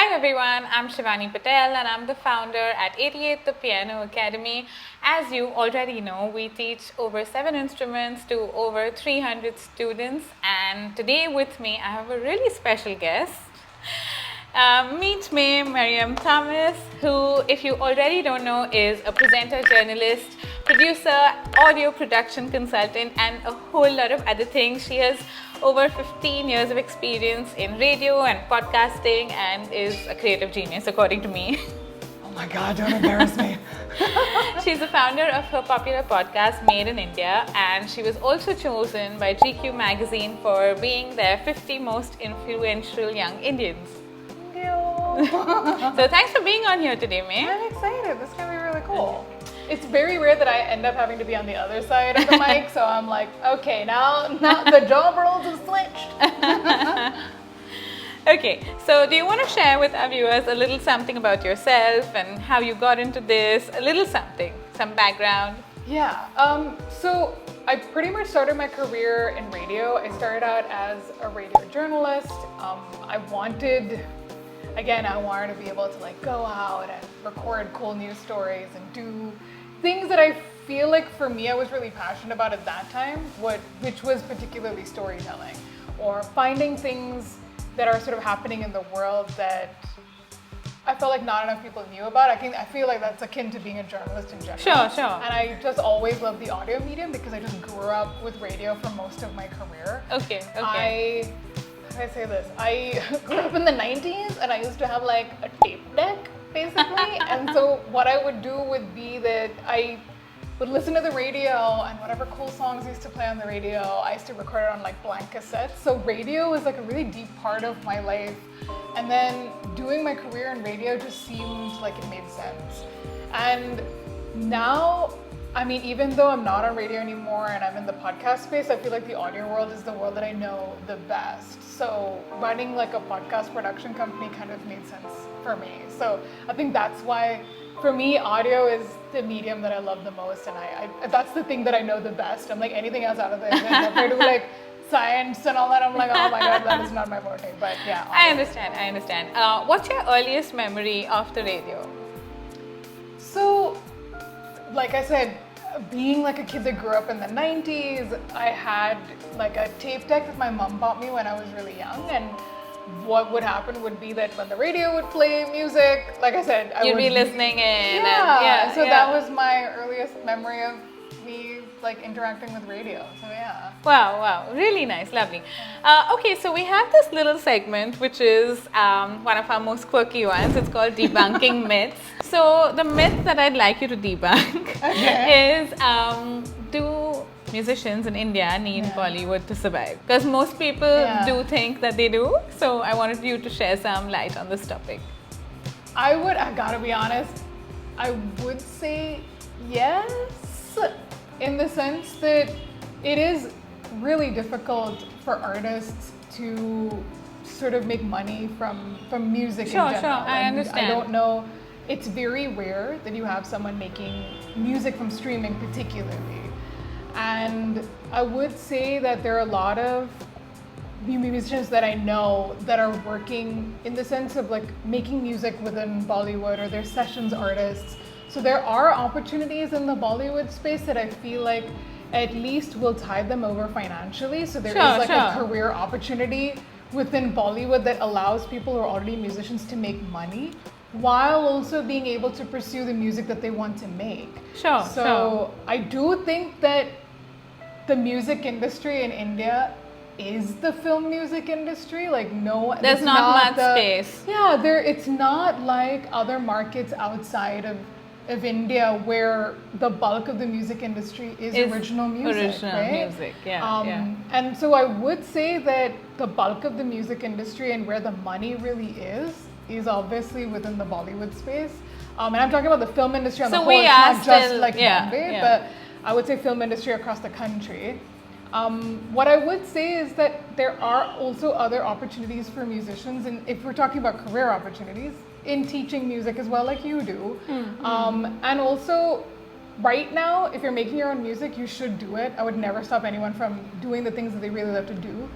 Hi everyone, I'm Shivani Patel and I'm the founder at 88 The Piano Academy. As you already know, we teach over 7 instruments to over 300 students, and today with me I have a really special guest. Meet me, Mariam Thomas, who, if you already don't know, is a presenter, journalist, producer, audio production consultant, and a whole lot of other things. She has over 15 years of experience in radio and podcasting and is a creative genius, according to me. Oh my God, don't embarrass me. She's the founder of her popular podcast, Maed in India, and she was also chosen by GQ magazine for being their 50 most influential young Indians. Thank you. So thanks for being on here today, May. I'm excited. This is going to be really cool. It's very rare that I end up having to be on the other side of the mic, so I'm like, okay, now the job roles have switched. Okay, so do you want to share with our viewers a little something about yourself and how you got into this? A little something, some background? Yeah, so I pretty much started my career in radio. I started out as a radio journalist. I wanted to be able to go out and record cool news stories and do things that I feel like for me I was really passionate about at that time, which was particularly storytelling or finding things that are sort of happening in the world that I felt like not enough people knew about. I feel like that's akin to being a journalist in general. Sure. And I just always loved the audio medium because I just grew up with radio for most of my career. Okay. How do I say this? I grew up in the 90s and I used to have a tape deck basically. And so what I would do would be that I would listen to the radio and whatever cool songs used to play on the radio, I used to record it on blank cassettes. So radio was a really deep part of my life. And then doing my career in radio just seemed like it made sense. And now, even though I'm not on radio anymore and I'm in the podcast space, I feel like the audio world is the world that I know the best. So running a podcast production company kind of made sense for me. So I think that's why, for me, audio is the medium that I love the most, and I that's the thing that I know the best. I'm anything else out of this. If I do science and all that, I'm oh my God, that is not my forte. But yeah. I understand. What's your earliest memory of the radio? So, like I said, being a kid that grew up in the 90s, I had a tape deck that my mom bought me when I was really young, and what would happen would be that when the radio would play music, like I said, You'd be listening in. That was my earliest memory of me interacting with radio. So yeah. Wow, really nice, lovely. Okay, so we have this little segment which is one of our most quirky ones. It's called debunking myths. So the myth that I'd like you to debunk is do musicians in India need Bollywood to survive? Because most people do think that they do. So I wanted you to share some light on this topic. I gotta be honest, I would say yes, in the sense that it is really difficult for artists to sort of make money from music in general. Sure, I understand. I don't know, it's very rare that you have someone making music from streaming particularly. And I would say that there are a lot of musicians that I know that are working in the sense of making music within Bollywood, or they're sessions artists. So there are opportunities in the Bollywood space that I feel at least will tide them over financially. So there is a career opportunity within Bollywood that allows people who are already musicians to make money while also being able to pursue the music that they want to make. So I do think that the music industry in India is the film music industry. There's not much space. Yeah, it's not like other markets outside of India where the bulk of the music industry is original music. And so I would say that the bulk of the music industry and where the money really is obviously within the Bollywood space. And I'm talking about the film industry on the whole. It's not just Bombay, but I would say film industry across the country. What I would say is that there are also other opportunities for musicians, and if we're talking about career opportunities, in teaching music as well, like you do. And also, right now, if you're making your own music, you should do it. I would never stop anyone from doing the things that they really love to do.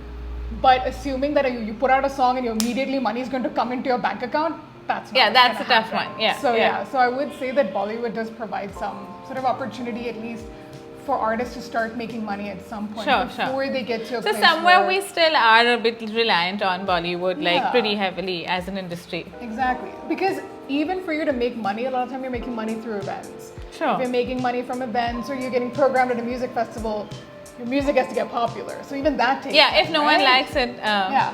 But assuming that you put out a song and immediately money is going to come into your bank account, that's not Yeah, what's that's gonna a tough happen. one. Yeah. So so I would say that Bollywood does provide some sort of opportunity, at least for artists to start making money at some point before they get to a So place somewhere where, we still are a bit reliant on Bollywood, like Yeah. pretty heavily as an industry. Exactly. Because even for you to make money, a lot of time you're making money through events. Sure. If you're making money from events or you're getting programmed at a music festival, your music has to get popular. So even that takes Yeah, time, if no one right? likes it,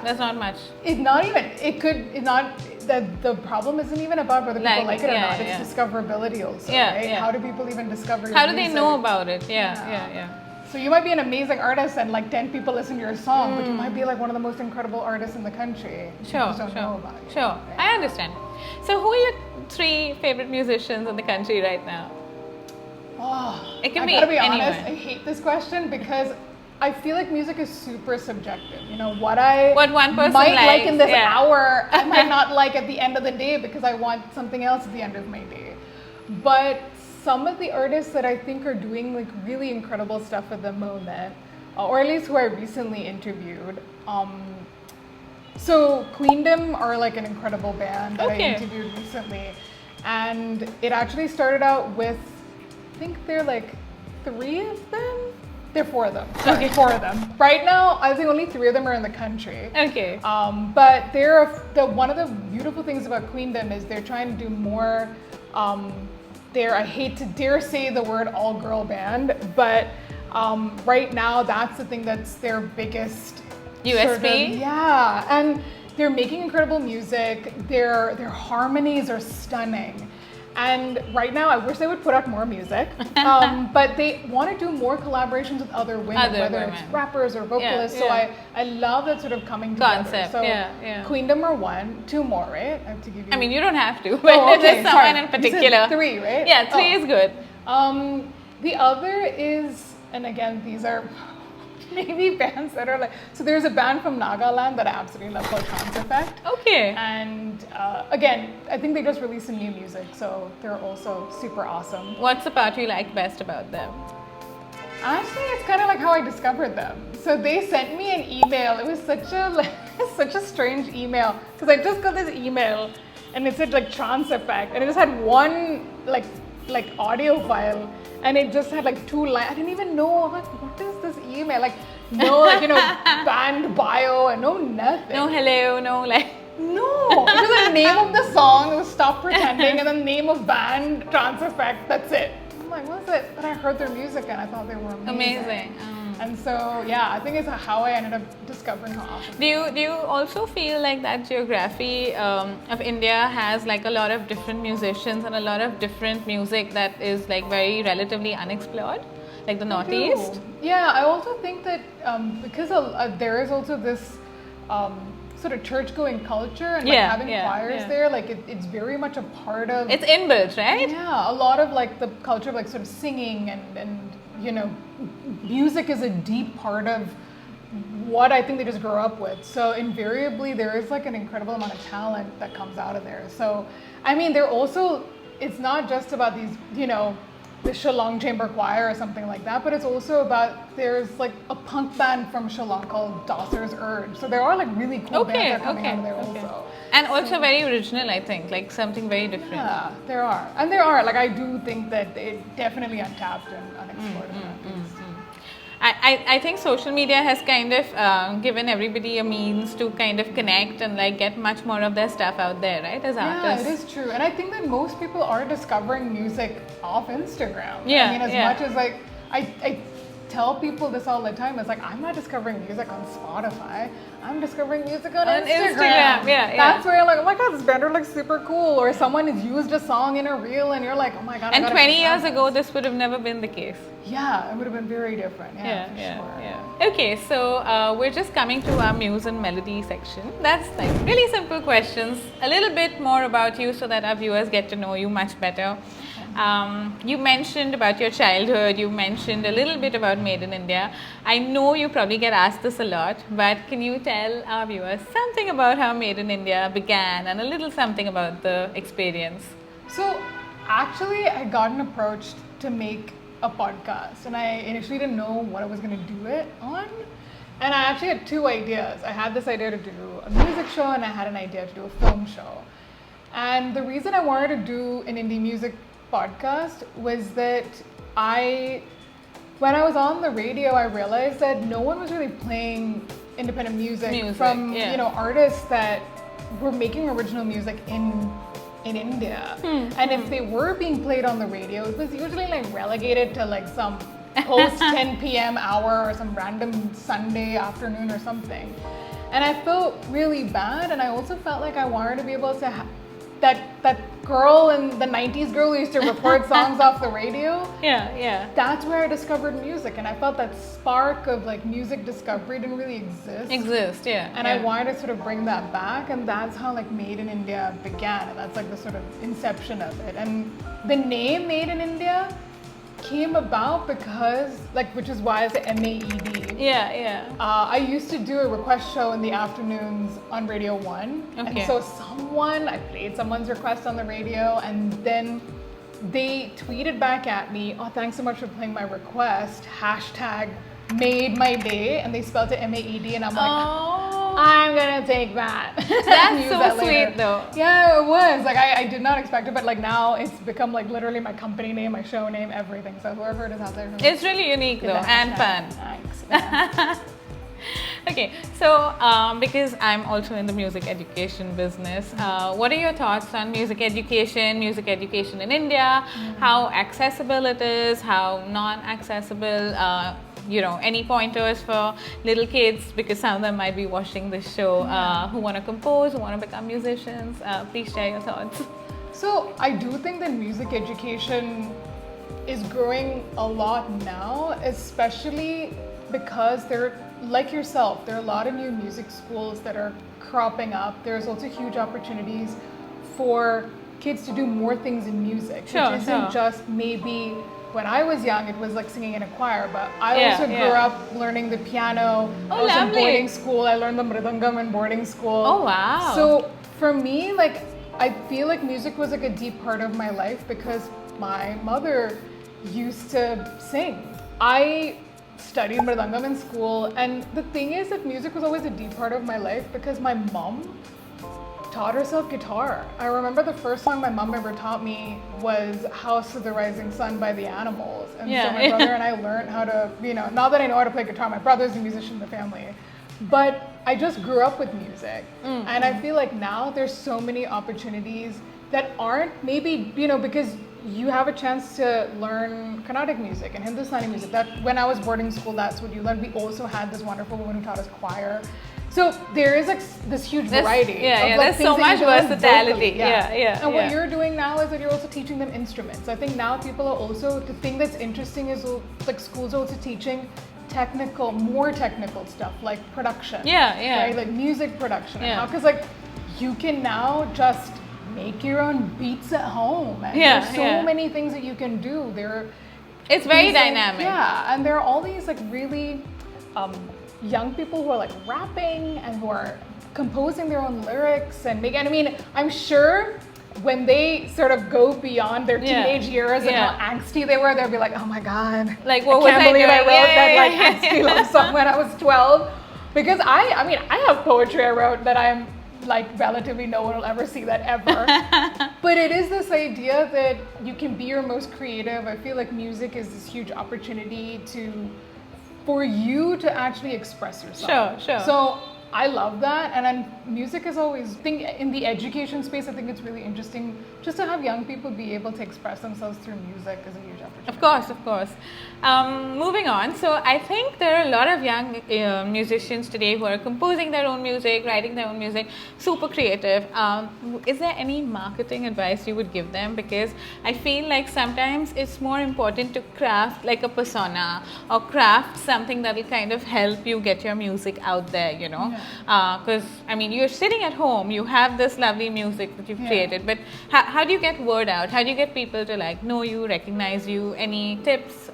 there's not much. It's not even, it could, it's not, the problem isn't even about whether people like it or not. It's discoverability also, right? How do people even discover your How do they music? know about it? Yeah. So you might be an amazing artist and like 10 people listen to your song, but you might be like one of the most incredible artists in the country. You just don't know about it. Sure, I understand. So who are your 3 favorite musicians in the country right now? Oh, It can I be gotta be honest, anyone. I hate this question because I feel like music is super subjective. You know, what one person might like likes, in this yeah. hour, I might not like at the end of the day because I want something else at the end of my day. But some of the artists that I think are doing like really incredible stuff at the moment, or at least who I recently interviewed. So Queendom are like an incredible band that I interviewed recently, and it actually started out with, I think they're like 3 of them. They're 4 of them. Sorry, 4 of them. Right now, I think only 3 of them are in the country. Okay. But one of the beautiful things about Queendom is they're trying to do more. I hate to dare say the word all-girl band, but right now that's the thing that's their biggest USP? Yeah, and they're making incredible music. Their harmonies are stunning. And right now, I wish they would put out more music, but they want to do more collaborations with other women, whether it's rappers or vocalists. So I love that sort of coming together. Concept, so Queendom are 1, 2 more, right? I have to give you. I mean, you don't have to, but if there's someone in particular. You said 3, right? Yeah, 3 is good. The other is, and again, these are maybe bands that are like, so there's a band from Nagaland that I absolutely love called Trans Effect. Okay. And again, I think they just released some new music, so they're also super awesome. What's the part you like best about them? Honestly, it's kind of like how I discovered them. So they sent me an email. It was such a strange email because I just got this email and it said like Trans Effect and it just had one like audio file and it just had like 2 lines. I didn't even know, I'm like, what is this email? Like, no, like, you know, band bio and no nothing. No hello, no like. No, it was the name of the song, it was Stop Pretending, and then name of band, Trans Effect, that's it. I'm like, what's it? And I heard their music and I thought they were amazing. And so, yeah, I think it's how I ended up discovering how awesome. Do you also feel like that geography of India has like a lot of different musicians and a lot of different music that is like very relatively unexplored, like the Northeast? Yeah, I also think that because there is also this sort of church-going culture and like having choirs there, like it's very much a part of. It's inbuilt, right? Yeah, a lot of like the culture of like sort of singing and you know, music is a deep part of what I think they just grow up with. So invariably there is like an incredible amount of talent that comes out of there. So I mean, they're also, it's not just about these, you know, the Shillong Chamber Choir or something like that, but it's also about, there's like a punk band from Shillong called Dawser's Urge. So there are like really cool bands that are coming out of there also. And also very original, I think, like something very different. Yeah, there are. And there are, like I do think that it's definitely untapped and unexplored. I think social media has kind of given everybody a means to kind of connect and like get much more of their stuff out there, right, as artists. Yeah, it is true. And I think that most people are discovering music off Instagram. Yeah, I mean, as much as like, I tell people this all the time, it's like, I'm not discovering music on Spotify. I'm discovering music on Instagram. That's where you're like, oh my God, this band are like super cool. Or someone has used a song in a reel and you're like, oh my God. And 20 years ago, this would have never been the case. Yeah, it would have been very different. Yeah. Okay, so we're just coming to our muse and melody section. That's like really simple questions, a little bit more about you so that our viewers get to know you much better. You mentioned about your childhood, you mentioned a little bit about Made in India. I know you probably get asked this a lot, but can you tell our viewers something about how Made in India began and a little something about the experience? So actually I got approached to make a podcast and I initially didn't know what I was going to do it on. And I actually had two ideas. I had this idea to do a music show and I had an idea to do a film show. And the reason I wanted to do an indie music podcast was that when I was on the radio, I realized that no one was really playing independent music from artists that were making original music in India. And if they were being played on the radio, it was usually like relegated to like some post 10 p.m. hour or some random Sunday afternoon or something. And I felt really bad, and I also felt like I wanted to be able to that girl in the 90s girl who used to record songs off the radio. Yeah. That's where I discovered music, and I felt that spark of like music discovery didn't really exist. And I wanted to sort of bring that back, and that's how like Maed in India began, and that's like the sort of inception of it. And the name Maed in India came about because, which is why it's MAED. I used to do a request show in the afternoons on Radio 1. And so I played someone's request on the radio, and then they tweeted back at me, "Oh, thanks so much for playing my request, #made my day," and they spelled it MAED, and I'm like, I'm gonna take that. That's so sweet though. Yeah, it was. Like I did not expect it, but like now it's become like literally my company name, my show name, everything. So whoever it is out there. It's really unique though, and fun. Thanks. Yeah. Okay, so because I'm also in the music education business, what are your thoughts on music education in India? How accessible it is, how non-accessible? Any pointers for little kids, because some of them might be watching this show who want to compose, who want to become musicians. Please share your thoughts. So I do think that music education is growing a lot now, especially because like yourself, there are a lot of new music schools that are cropping up. There's also huge opportunities for kids to do more things in music, which isn't just maybe. When I was young, it was like singing in a choir, but I also grew up learning the piano. I was in boarding school. I learned the mridangam in boarding school. Oh, wow. So for me, like, I feel like music was like a deep part of my life because my mother used to sing. I studied mridangam in school, and the thing is that music was always a deep part of my life because my mom taught herself guitar. I remember the first song my mom ever taught me was House of the Rising Sun by the Animals. And so my brother and I learned how to, not that I know how to play guitar, my brother's a musician in the family, but I just grew up with music. And I feel like now there's so many opportunities that aren't maybe, because you have a chance to learn Carnatic music and Hindustani music. That when I was boarding school, that's what you learned. We also had this wonderful woman who taught us choir. So there is like this huge variety. There's so much versatility. And what you're doing now is that you're also teaching them instruments. I think now people are also, the thing that's interesting is like schools are also teaching more technical stuff like production. Right? Like music production. Because like you can now just make your own beats at home. And there's so many things that you can do. It's very dynamic. And there are all these like really young people who are like rapping and who are composing their own lyrics and I'm sure when they sort of go beyond their teenage years and how angsty they were, they'll be like, oh my God, like what I can't believe I wrote that angsty love song when I was 12. Because I have poetry I wrote that I'm like relatively no one will ever see that ever. But it is this idea that you can be your most creative. I feel like music is this huge opportunity for you to actually express yourself. Sure. So I love that, and music is always, in the education space, I think it's really interesting just to have young people be able to express themselves through music is a huge opportunity. Of course. Moving on, so I think there are a lot of young musicians today who are composing their own music, writing their own music, super creative. Is there any marketing advice you would give them? Because I feel like sometimes it's more important to craft like a persona or craft something that will kind of help you get your music out there, because you're sitting at home, you have this lovely music that you've created, but how do you get word out? How do you get people to like know you, recognize you? Any tips?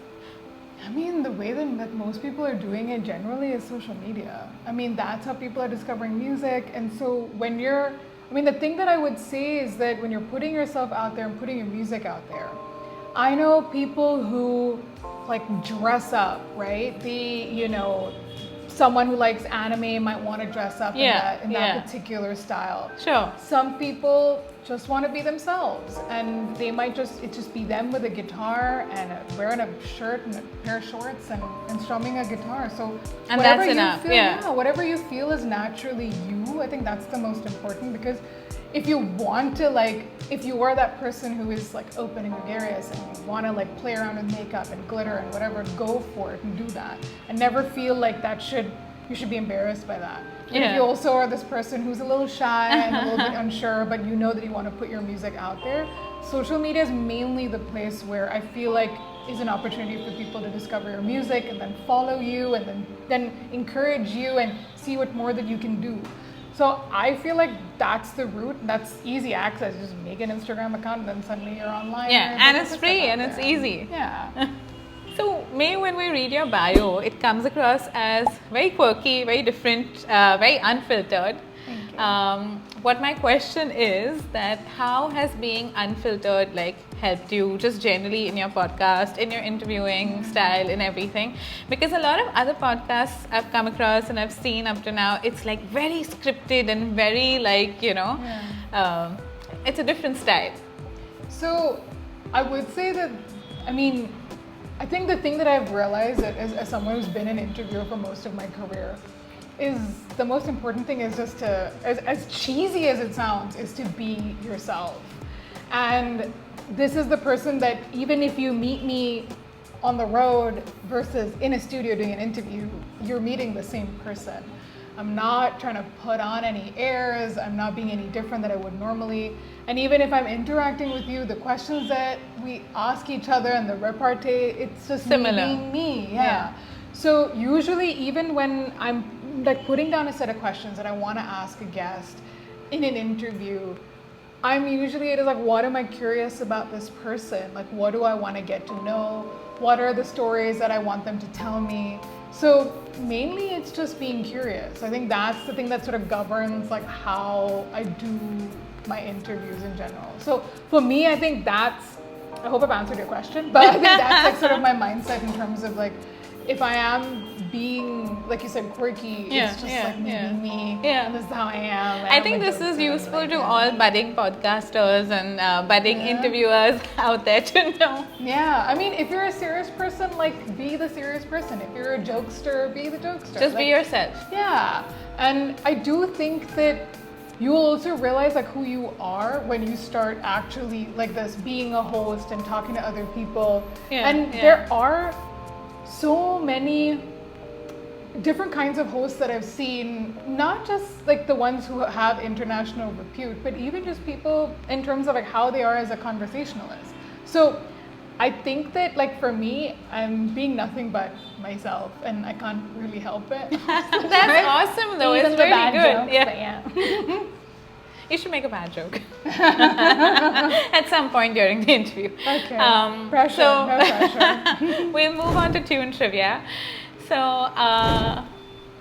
The way that most people are doing it generally is social media. That's how people are discovering music. And so when the thing that I would say is that when you're putting yourself out there and putting your music out there, I know people who like dress up, right? someone who likes anime might want to dress up in that particular style. Sure. Some people just want to be themselves, and they might just be them with a guitar and wearing a shirt and a pair of shorts and strumming a guitar. So and whatever that's enough. whatever you feel is naturally you. I think that's the most important, because if you want to, like, if you are that person who is like open and gregarious and you want to like play around with makeup and glitter and whatever, go for it and do that, and never feel like you should be embarrassed by that. And if you also are this person who's a little shy and a little bit unsure, but you know that you want to put your music out there, social media is mainly the place where I feel like is an opportunity for people to discover your music and then follow you and then encourage you and see what more that you can do. So I feel like that's the route. That's easy access. Just make an Instagram account and then suddenly you're online. Yeah, and it's free and it's easy. Yeah. So, May, when we read your bio, it comes across as very quirky, very different, very unfiltered. Thank you. What my question is that how has being unfiltered like helped you just generally in your podcast, in your interviewing style, in everything? Because a lot of other podcasts I've come across and I've seen up to now, it's like very scripted and very like, it's a different style. So I would say that, I think the thing that I've realized that as someone who's been an interviewer for most of my career is the most important thing is just to, as cheesy as it sounds, is to be yourself. And this is the person that even if you meet me on the road versus in a studio doing an interview, you're meeting the same person. I'm not trying to put on any airs. I'm not being any different than I would normally. And even if I'm interacting with you, the questions that we ask each other and the repartee, it's just similar. Me being me. Yeah. So usually, even when I'm like putting down a set of questions that I want to ask a guest in an interview, it is like, what am I curious about this person? Like, what do I want to get to know? What are the stories that I want them to tell me? So mainly it's just being curious. I think that's the thing that sort of governs like how I do my interviews in general. So for me, I think I hope I've answered your question, but I think that's like sort of my mindset in terms of like, if I am being, like you said, quirky, it's just like me being me, and this is how I am. I think this is useful to all budding podcasters and budding interviewers out there to know. Yeah, if you're a serious person, like, be the serious person. If you're a jokester, be the jokester. Just be yourself. Yeah, and I do think that you will also realize like who you are when you start actually like this, being a host and talking to other people. There are so many different kinds of hosts that I've seen, not just like the ones who have international repute, but even just people in terms of like how they are as a conversationalist. So I think that like for me, I'm being nothing but myself and I can't really help it. That's awesome though. Even it's the really bad good. jokes, yeah. You should make a bad joke at some point during the interview. Okay. No pressure. We'll move on to tune trivia. So,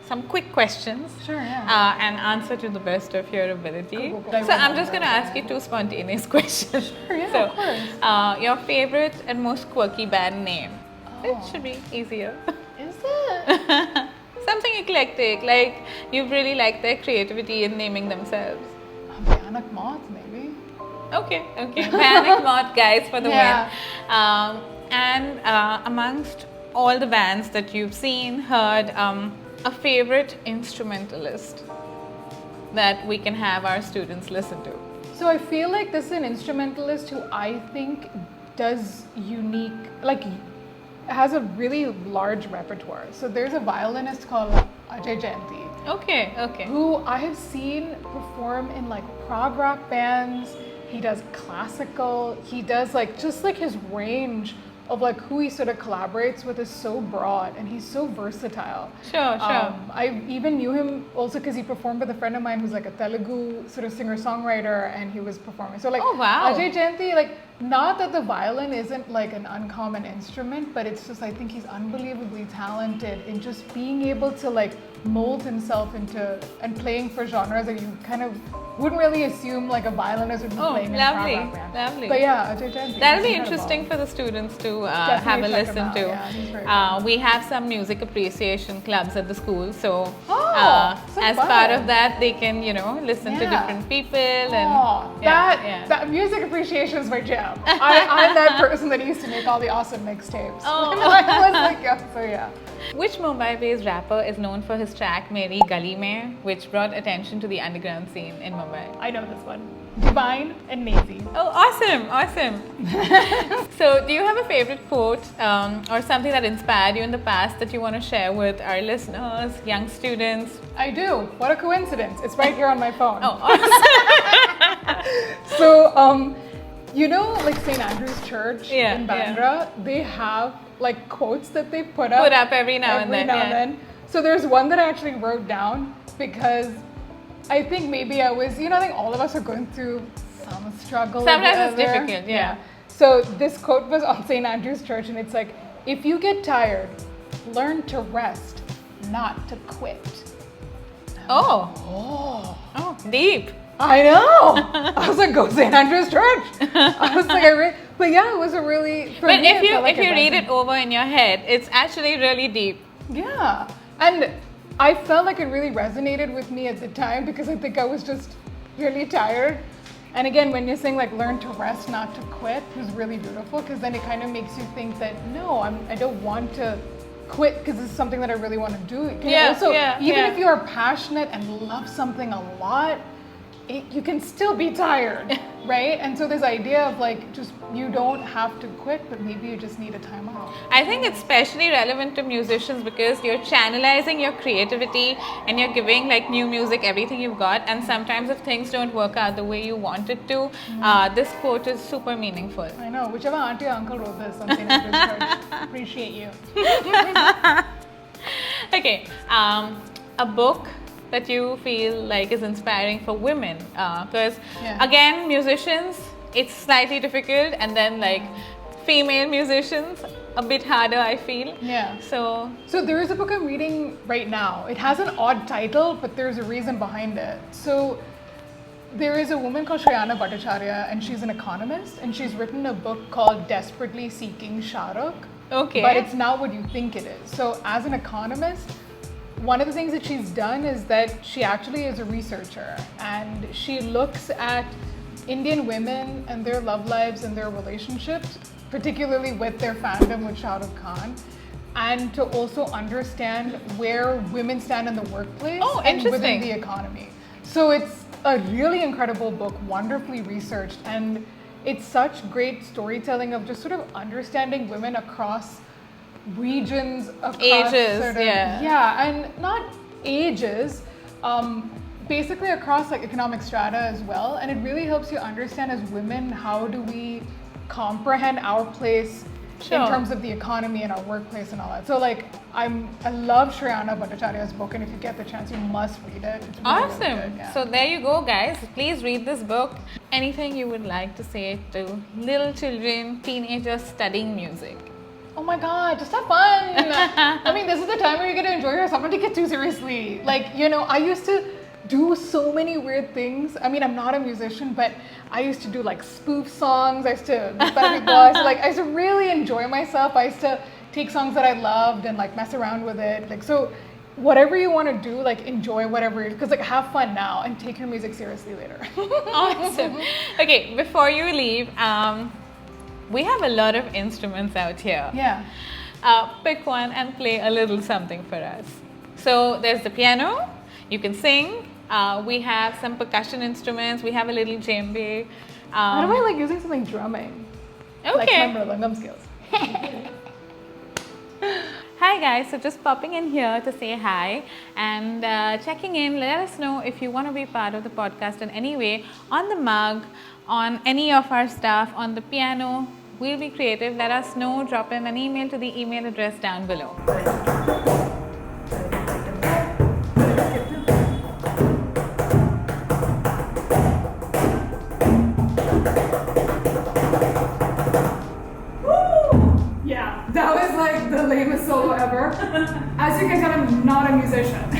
some quick questions. Sure, yeah. And answer to the best of your ability. Cool. So, I'm just going to ask you two spontaneous questions. Sure, yeah, so, of course. your favorite and most quirky band name? Oh. It should be easier. Is it? Something eclectic, like you really like their creativity in naming themselves. Bionic Moth, maybe. Okay. Bionic Moth, guys, for the Yeah. win. And amongst all the bands that you've seen, heard, a favorite instrumentalist that we can have our students listen to. So I feel like this is an instrumentalist who I think does unique, like has a really large repertoire. So there's a violinist called Ajay Jayanti. Okay. Who I have seen perform in like prog rock bands. He does classical. He does like just like his range of like who he sort of collaborates with is so broad and he's so versatile. Sure. I even knew him also because he performed with a friend of mine who's like a Telugu sort of singer-songwriter and he was performing. So like oh, wow. Ajay Jayanti, like not that the violin isn't like an uncommon instrument, but it's just I think he's unbelievably talented in just being able to like mold himself into and playing for genres that you kind of wouldn't really assume like a violinist would be playing lovely, in a prog rock band. lovely. But yeah, Ajay Jain, That'll be he's incredible. interesting for the students to Definitely have a check him listen out. to. Yeah, he's very good. We have some music appreciation clubs at the school, so so as fun. part of that, they can listen to Yeah. different people and That music appreciation is my jam. I'm that person that used to make all the awesome mixtapes. Oh. When I was like, so yeah. Which Mumbai-based rapper is known for his track Meri Gali Mein, which brought attention to the underground scene in Mumbai? I know this one. Divine and Nazy. Oh, awesome. So, do you have a favorite quote or something that inspired you in the past that you want to share with our listeners, young students? I do. What a coincidence. It's right here on my phone. Oh, awesome. So, like St. Andrew's Church Yeah, in yeah. Bandra, they have like quotes that they put up every now and then. So there's one that I actually wrote down because I think maybe I was, I think all of us are going through some struggle. or Sometimes it's the other. difficult, yeah. So this quote was on St. Andrew's Church and it's like, if you get tired, learn to rest, not to quit. Oh, deep. I know. I was like, go St. Andrew's Church. I was like, but yeah, it was a really. But if you read it over in your head, it's actually really deep. Yeah, and I felt like it really resonated with me at the time because I think I was just really tired. And again, when you're saying like learn to rest, not to quit, it was really beautiful because then it kind of makes you think that no, I don't want to quit because this is something that I really want to do. Even if you are passionate and love something a lot, you can still be tired, right? And so this idea of like just you don't have to quit, but maybe you just need a time off. I think it's especially relevant to musicians because you're channelizing your creativity and you're giving like new music everything you've got, and sometimes if things don't work out the way you want it to, this quote is super meaningful. I know, whichever auntie or uncle wrote this on St. Andrew's Church, appreciate you. Okay, a book that you feel like is inspiring for women, because again, musicians, it's slightly difficult, and then like female musicians, a bit harder, I feel. Yeah. So there is a book I'm reading right now. It has an odd title, but there's a reason behind it. So there is a woman called Shreyana Bhattacharya, and she's an economist, and she's written a book called Desperately Seeking Shahrukh. Okay. But it's not what you think it is. So as an economist, one of the things that she's done is that she actually is a researcher, and she looks at Indian women and their love lives and their relationships, particularly with their fandom with Shah Rukh Khan, and to also understand where women stand in the workplace and within the economy. So it's a really incredible book, wonderfully researched, and it's such great storytelling of just sort of understanding women across regions, across ages, and not ages, basically across like economic strata as well. And it really helps you understand as women, how do we comprehend our place in terms of the economy and our workplace and all that. So like I love Shreyana Bhattacharya's book, and if you get the chance, you must read it. It's really, awesome. really good, yeah. So there you go, guys. Please read this book. Anything you would like to say to little children, teenagers studying music? Oh my God, just have fun. I mean, this is the time where you get to enjoy yourself, not take it too seriously. Like, I used to do so many weird things. I mean, I'm not a musician, but I used to do like spoof songs. I used to, I used to really enjoy myself. I used to take songs that I loved and like mess around with it. Like, so whatever you want to do, like enjoy whatever, because like have fun now and take your music seriously later. Awesome. Okay, before you leave, we have a lot of instruments out here. Yeah. Pick one and play a little something for us. So there's the piano. You can sing. We have some percussion instruments. We have a little djembe. How do I like using something drumming? Okay. Like my mridangam skills. Hi guys, so just popping in here to say hi and checking in. Let us know if you want to be part of the podcast in any way, on the mug, on any of our stuff, on the piano. We'll be creative. Let us know. Drop in an email to the email address down below. As you can tell, I'm not a musician.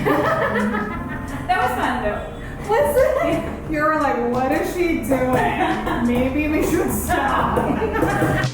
That was fun though. Listen, you're like, what is she doing? Maybe we should stop.